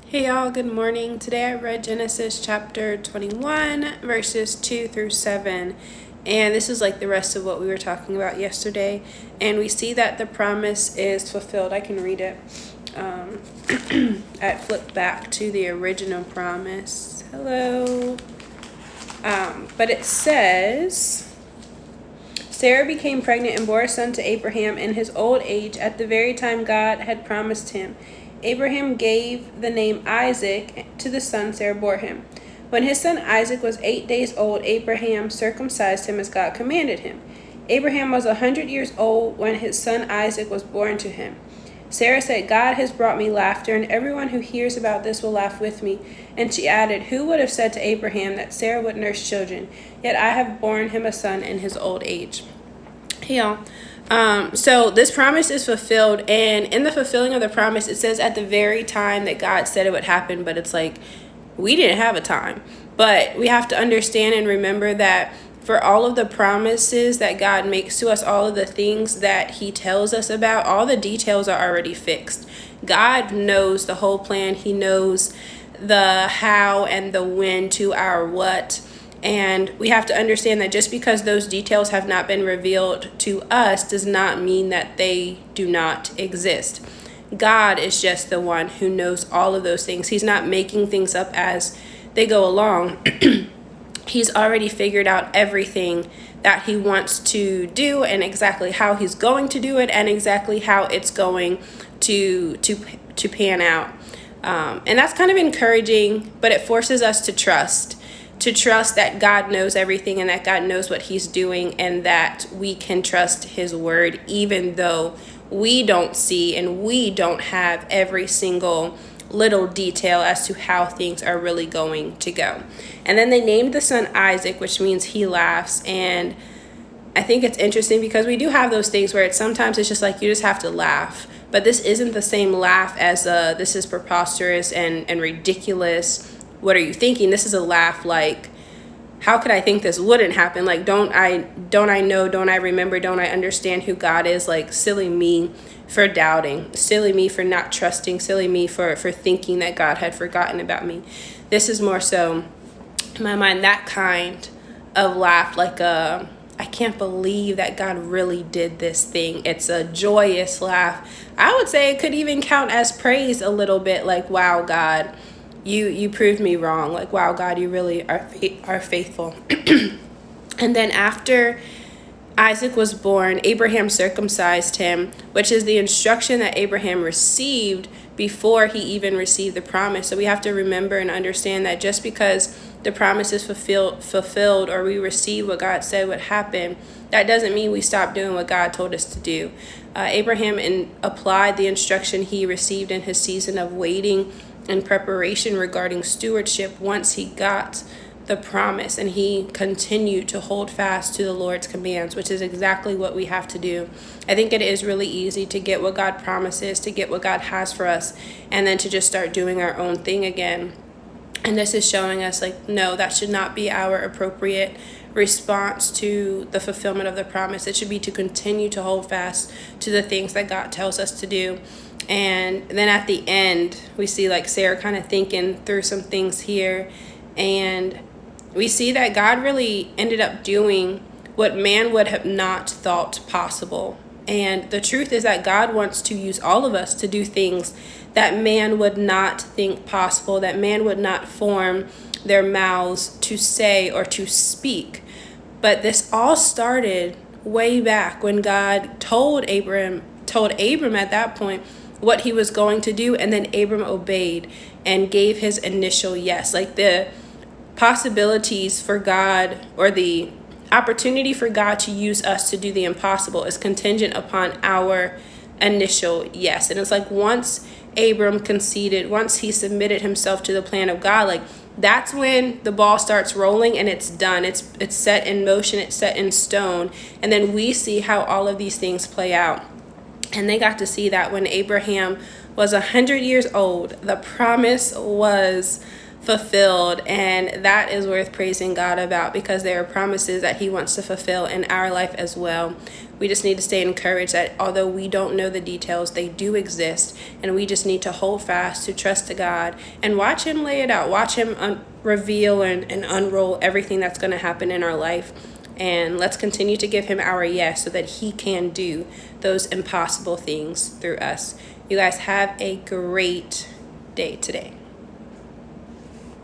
Hey y'all, good morning. Today I read Genesis chapter 21, verses 2 through 7. And this is like the rest of what we were talking about yesterday. And we see that the promise is fulfilled. I can read it. I flip back to the original promise. Hello. But it says, Sarah became pregnant and bore a son to Abraham in his old age at the very time God had promised him. Abraham gave the name Isaac to the son Sarah bore him. When his son Isaac was 8 days old, Abraham circumcised him as God commanded him. Abraham was 100 years old when his son Isaac was born to him. Sarah said, God has brought me laughter, and everyone who hears about this will laugh with me. And she added, who would have said to Abraham that Sarah would nurse children? Yet I have borne him a son in his old age. Hey, y'all. So this promise is fulfilled, and in the fulfilling of the promise, it says at the very time that God said it would happen, but it's like we didn't have a time. But we have to understand and remember that for all of the promises that God makes to us, all of the things that he tells us about, all the details are already fixed. God knows the whole plan. He knows the how and the when to our what. And we have to understand that just because those details have not been revealed to us does not mean that they do not exist. God is just the one who knows all of those things. He's not making things up as they go along. He's already figured out everything that he wants to do and exactly how he's going to do it and exactly how it's going to pan out. And that's kind of encouraging, but it forces us to trust that God knows everything and that God knows what he's doing and that we can trust his word even though we don't see and we don't have every single little detail as to how things are really going to go. And then they named the son Isaac, which means he laughs. And I think it's interesting because we do have those things where sometimes it's just like you just have to laugh. But this isn't the same laugh as this is preposterous and ridiculous. What are you thinking? This is a laugh like, how could I think this wouldn't happen? Like, don't I know, don't I remember, don't I understand who God is? Like, silly me for doubting, silly me for not trusting, silly me for thinking that God had forgotten about me. This is more so, in my mind, that kind of laugh, like I can't believe that God really did this thing. It's a joyous laugh. I would say it could even count as praise a little bit, like, wow, God, you proved me wrong. Like, wow, God, you really are faithful. And then after Isaac was born, Abraham circumcised him, which is the instruction that Abraham received before he even received the promise. So we have to remember and understand that just because the promise is fulfilled or we receive what God said would happen, that doesn't mean we stop doing what God told us to do. Abraham applied the instruction he received in his season of waiting and preparation regarding stewardship once he got the promise, and he continued to hold fast to the Lord's commands, which is exactly what we have to do. I think it is really easy to get what God promises, to get what God has for us, and then to just start doing our own thing again. And this is showing us, like, no, that should not be our appropriate response to the fulfillment of the promise. It should be to continue to hold fast to the things that God tells us to do. And then at the end, we see like Sarah kind of thinking through some things here. And we see that God really ended up doing what man would have not thought possible. And the truth is that God wants to use all of us to do things that man would not think possible, that man would not form their mouths to say or to speak. But this all started way back when God told Abram at that point what he was going to do, and then Abram obeyed and gave his initial yes. Like, the possibilities for God, or the opportunity for God to use us to do the impossible, is contingent upon our initial yes. And it's like once Abram conceded, once he submitted himself to the plan of God, like that's when the ball starts rolling and it's done. It's set in motion, it's set in stone. And then we see how all of these things play out. And they got to see that when Abraham was 100 years old, the promise was fulfilled, and that is worth praising God about, because there are promises that he wants to fulfill in our life as well. We just need to stay encouraged that although we don't know the details, they do exist, and we just need to hold fast, to trust to God, and watch him lay it out. Watch him reveal and unroll everything that's going to happen in our life. And let's continue to give him our yes, so that he can do those impossible things through us. You guys have a great day today.